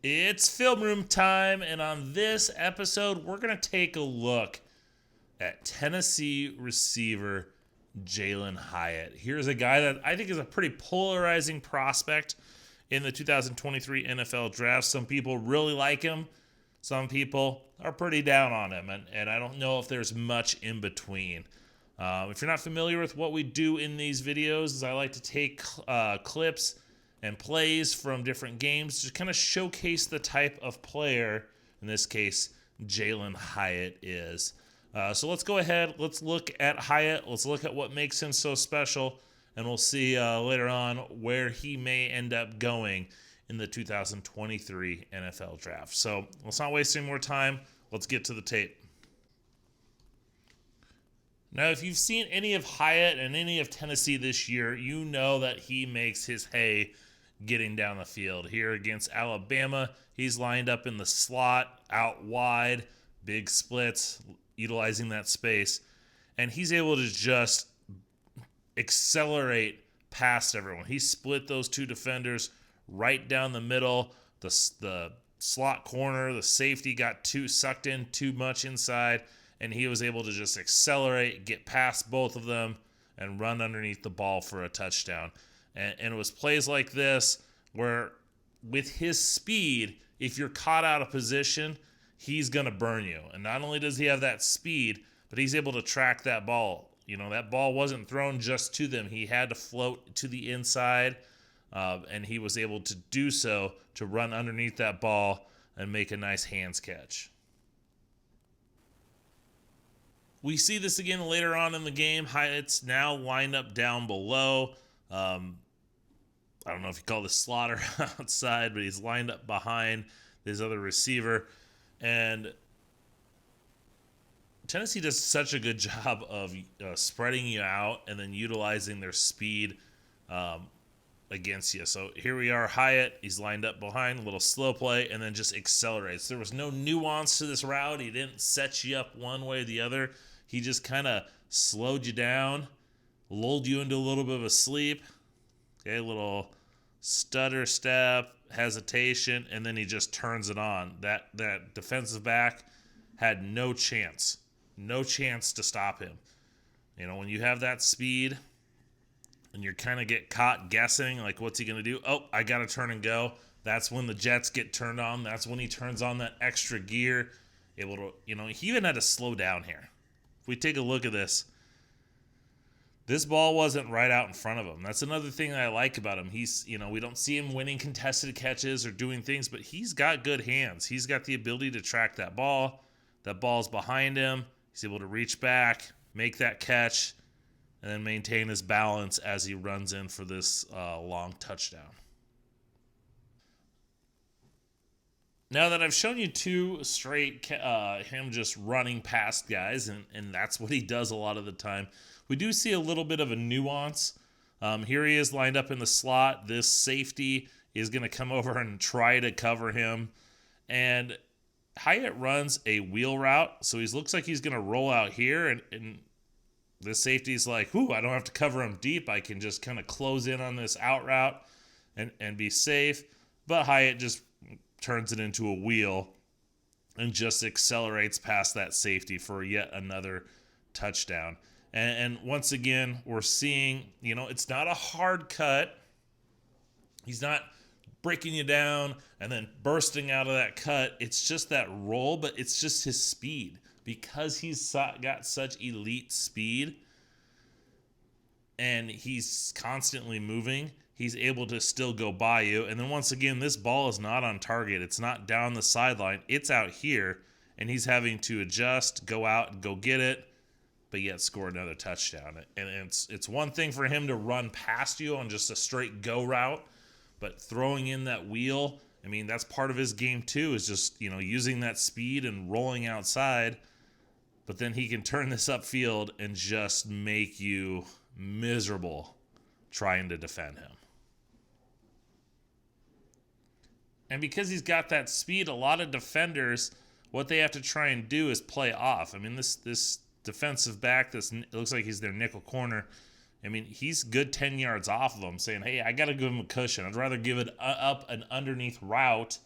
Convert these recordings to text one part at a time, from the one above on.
It's film room time, and on this episode, we're going to take a look at Tennessee receiver Jalin Hyatt. Here's a guy that I think is a pretty polarizing prospect in the 2023 NFL draft. Some people really like him. Some people are pretty down on him, and I don't know if there's much in between. If you're not familiar with what we do in these videos, is I like to take clips and plays from different games to kind of showcase the type of player, in this case, Jalin Hyatt is. So let's go ahead. Let's look at Hyatt. Let's look at what makes him so special, and we'll see later on where he may end up going in the 2023 NFL draft. So let's not waste any more time. Let's get to the tape. Now, if you've seen any of Hyatt and any of Tennessee this year, you know that he makes his hay getting down the field. Here against Alabama, he's lined up in the slot, out wide, big splits, utilizing that space, and he's able to just accelerate past everyone. He split those two defenders right down the middle. The slot corner, the safety got sucked in too much inside, and he was able to just accelerate, get past both of them, and run underneath the ball for a touchdown. And it was plays like this where, with his speed, if you're caught out of position, he's going to burn you. And not only does he have that speed, but he's able to track that ball. You know, that ball wasn't thrown just to them. He had to float to the inside, and he was able to do so to run underneath that ball and make a nice hands catch. We see this again later on in the game. Hyatt's now lined up down below. I don't know if you call this slot or outside, but he's lined up behind his other receiver. And Tennessee does such a good job of spreading you out and then utilizing their speed against you. So here we are, Hyatt. He's lined up behind, a little slow play, and then just accelerates. There was no nuance to this route. He didn't set you up one way or the other. He just kind of slowed you down, lulled you into a little bit of a sleep. Okay, a little stutter step, hesitation, and then he just turns it on. That defensive back had no chance to stop him. You know, when you have that speed and you kind of get caught guessing, like, what's he going to do? Oh, I got to turn and go. That's when the jets get turned on. That's when he turns on that extra gear. Able to, you know, he even had to slow down here. If we take a look at this ball wasn't right out in front of him. That's another thing that I like about him. He's, you know, we don't see him winning contested catches or doing things, but he's got good hands. He's got the ability to track that ball. That ball's behind him. He's able to reach back, make that catch, and then maintain his balance as he runs in for this long touchdown. Now that I've shown you two straight, him just running past guys, and that's what he does a lot of the time, we do see a little bit of a nuance. Here he is lined up in the slot. This safety is going to come over and try to cover him. And Hyatt runs a wheel route, so he looks like he's going to roll out here, and this safety's like, "Ooh, I don't have to cover him deep. I can just kind of close in on this out route and be safe." But Hyatt just turns it into a wheel and just accelerates past that safety for yet another touchdown. And once again, we're seeing, you know, it's not a hard cut. He's not breaking you down and then bursting out of that cut. It's just that roll, but it's just his speed. Because he's got such elite speed and he's constantly moving, he's able to still go by you. And then once again, this ball is not on target. It's not down the sideline. It's out here, and he's having to adjust, go out and go get it, but yet score another touchdown. And it's one thing for him to run past you on just a straight go route, but throwing in that wheel, I mean, that's part of his game too, is just, you know, using that speed and rolling outside. But then he can turn this upfield and just make you miserable trying to defend him. And because he's got that speed, a lot of defenders, what they have to try and do is play off. I mean, this defensive back, it looks like he's their nickel corner. I mean, he's good 10 yards off of him, saying, hey, I got to give him a cushion. I'd rather give it up an underneath route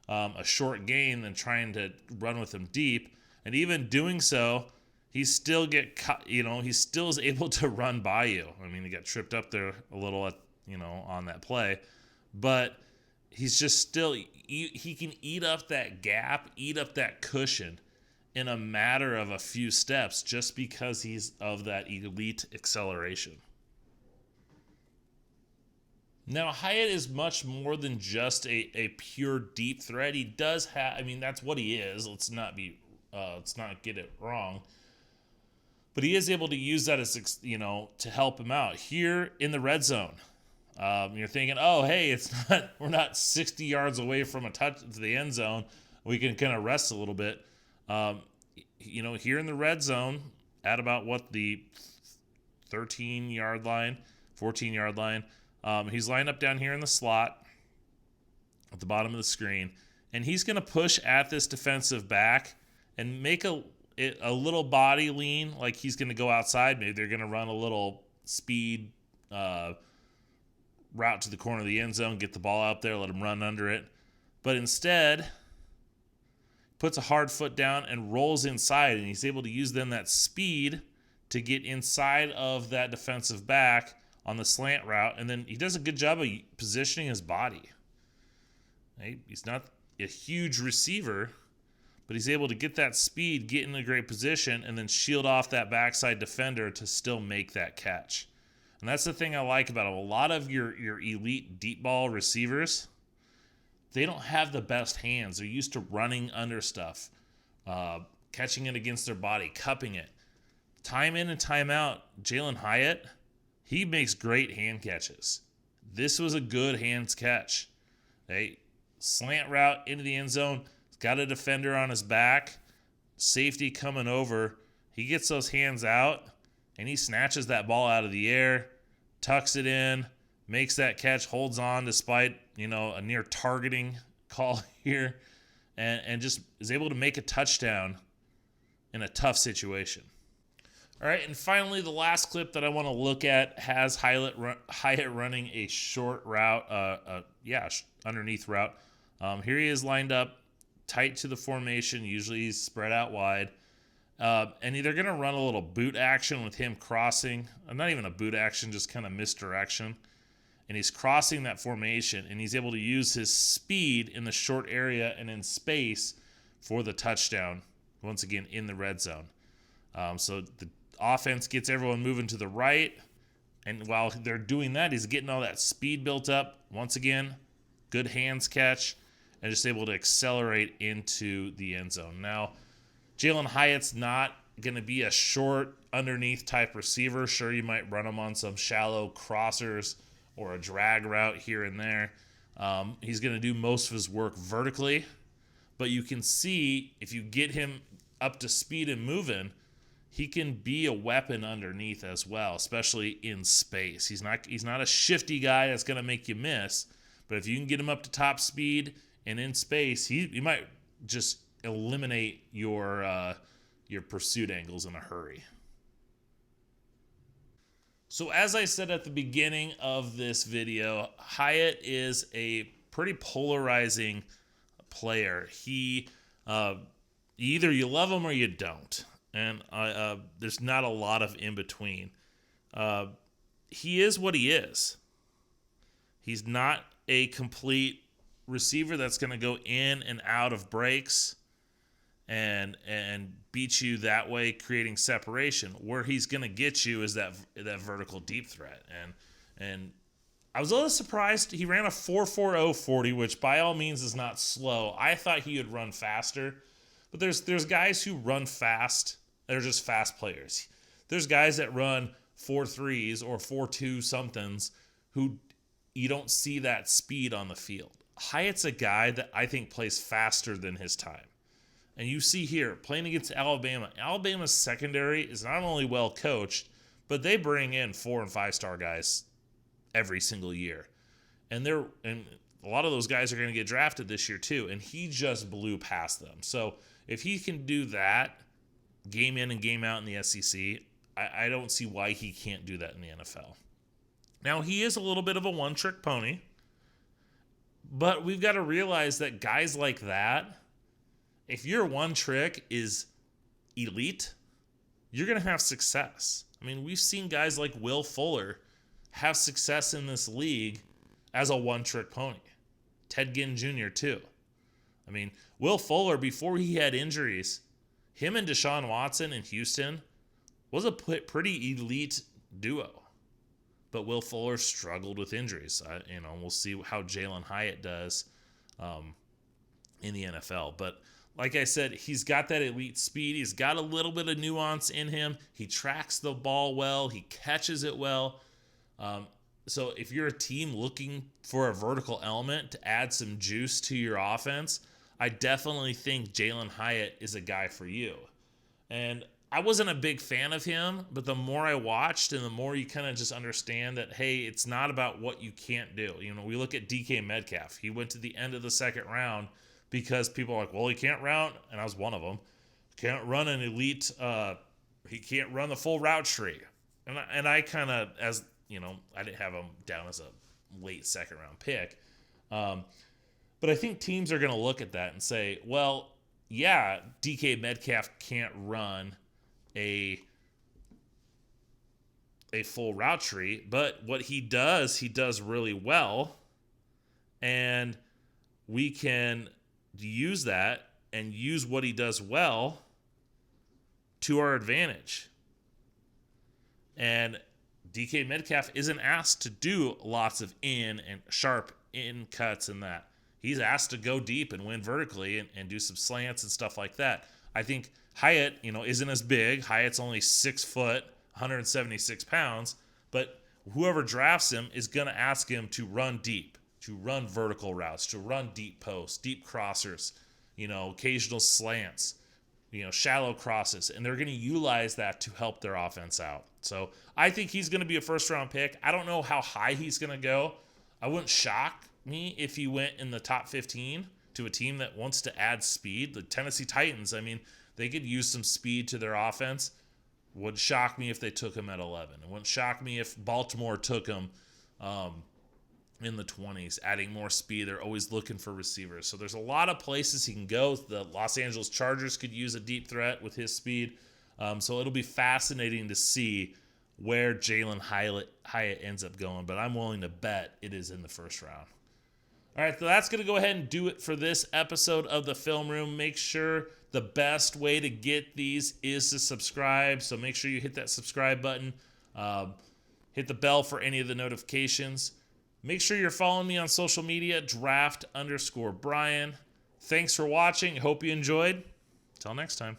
a short gain than trying to run with him deep. And even doing so, he still he still is able to run by you. I mean, he got tripped up there a little on that play, but he's just still, he can eat up that gap, eat up that cushion in a matter of a few steps just because he's of that elite acceleration. Now, Hyatt is much more than just a pure deep threat. He does have, I mean, that's what he is. Let's not get it wrong. But he is able to use that as, to help him out here in the red zone. You're thinking, oh, hey, we're not 60 yards away from a touch to the end zone. We can kind of rest a little bit. Here in the red zone at about the 13-yard line, 14-yard line. He's lined up down here in the slot at the bottom of the screen, and he's going to push at this defensive back and make a little body lean, like he's going to go outside. Maybe they're going to run a little speed route to the corner of the end zone, get the ball out there, let him run under it. But instead, puts a hard foot down and rolls inside, and he's able to use then that speed to get inside of that defensive back on the slant route, and then he does a good job of positioning his body. Right? He's not a huge receiver, but he's able to get that speed, get in a great position, and then shield off that backside defender to still make that catch. And that's the thing I like about him. A lot of your elite deep ball receivers, they don't have the best hands. They're used to running under stuff, catching it against their body, cupping it. Time in and time out, Jalin Hyatt, he makes great hand catches. This was a good hands catch. Slant route into the end zone. He's got a defender on his back. Safety coming over. He gets those hands out, and he snatches that ball out of the air, tucks it in, makes that catch, holds on despite, a near targeting call here, and just is able to make a touchdown in a tough situation. All right, and finally, the last clip that I want to look at has Hyatt running a short route, underneath route. Here he is lined up tight to the formation. Usually he's spread out wide. And they're going to run a little boot action with him crossing. Not even a boot action, just kind of misdirection. And he's crossing that formation, and he's able to use his speed in the short area and in space for the touchdown, once again, in the red zone. So the offense gets everyone moving to the right, and while they're doing that, he's getting all that speed built up. Once again, good hands catch, and just able to accelerate into the end zone. Now, Jalin Hyatt's not going to be a short underneath type receiver. Sure, you might run him on some shallow crossers or a drag route here and there. He's going to do most of his work vertically, but you can see if you get him up to speed and moving, he can be a weapon underneath as well, especially in space. He's not a shifty guy that's going to make you miss, but if you can get him up to top speed and in space, he might just eliminate your pursuit angles in a hurry. So as I said at the beginning of this video, Hyatt is a pretty polarizing player. He either you love him or you don't. And there's not a lot of in between. He is what he is. He's not a complete receiver that's going to go in and out of breaks and beat you that way, creating separation. Where he's going to get you is that vertical deep threat. And I was a little surprised. He ran a 4.40 40, which by all means is not slow. I thought he would run faster. But there's guys who run fast. They're just fast players. There's guys that run 4.3s or 4.2 somethings who you don't see that speed on the field. Hyatt's a guy that I think plays faster than his time. And you see here, playing against Alabama, Alabama's secondary is not only well coached, but they bring in 4- and 5-star guys every single year. And a lot of those guys are going to get drafted this year too, and he just blew past them. So if he can do that game in and game out in the SEC, I don't see why he can't do that in the NFL. Now, he is a little bit of a one-trick pony, But we've got to realize that guys like that, if your one trick is elite, you're going to have success. I mean, we've seen guys like Will Fuller have success in this league as a one-trick pony. Ted Ginn Jr. too. I mean, Will Fuller, before he had injuries, him and Deshaun Watson in Houston was a pretty elite duo. But Will Fuller struggled with injuries. We'll see how Jalin Hyatt does in the NFL. But like I said, he's got that elite speed. He's got a little bit of nuance in him. He tracks the ball well. He catches it well. So if you're a team looking for a vertical element to add some juice to your offense, I definitely think Jalin Hyatt is a guy for you. And I wasn't a big fan of him, but the more I watched and the more you kind of just understand that, hey, it's not about what you can't do. We look at DK Metcalf. He went to the end of the second round because people are like, well, he can't run, and I was one of them. Can't run an elite, he can't run the full route tree. And I kind of, as I didn't have him down as a late second round pick. But I think teams are going to look at that and say, well, yeah, DK Metcalf can't run a full route tree, but what he does really well, and we can use that and use what he does well to our advantage. And DK Metcalf isn't asked to do lots of in and sharp in cuts and that. He's asked to go deep and win vertically and do some slants and stuff like that. I think Hyatt, isn't as big. Hyatt's only 6 foot, 176 pounds, but whoever drafts him is going to ask him to run deep, to run vertical routes, to run deep posts, deep crossers, occasional slants, shallow crosses, and they're going to utilize that to help their offense out. So I think he's going to be a first-round pick. I don't know how high he's going to go. I wouldn't shock me if he went in the top 15 to a team that wants to add speed. The Tennessee Titans, they could use some speed to their offense. Would shock me if they took him at 11. It wouldn't shock me if Baltimore took him in the 20s, adding more speed. They're always looking for receivers. So there's a lot of places he can go. The Los Angeles Chargers could use a deep threat with his speed. So it'll be fascinating to see where Jalin Hyatt ends up going. But I'm willing to bet it is in the first round. All right, so that's going to go ahead and do it for this episode of the Film Room. Make sure the best way to get these is to subscribe. So make sure you hit that subscribe button. Hit the bell for any of the notifications. Make sure you're following me on social media, draft_Brian. Thanks for watching. Hope you enjoyed. Till next time.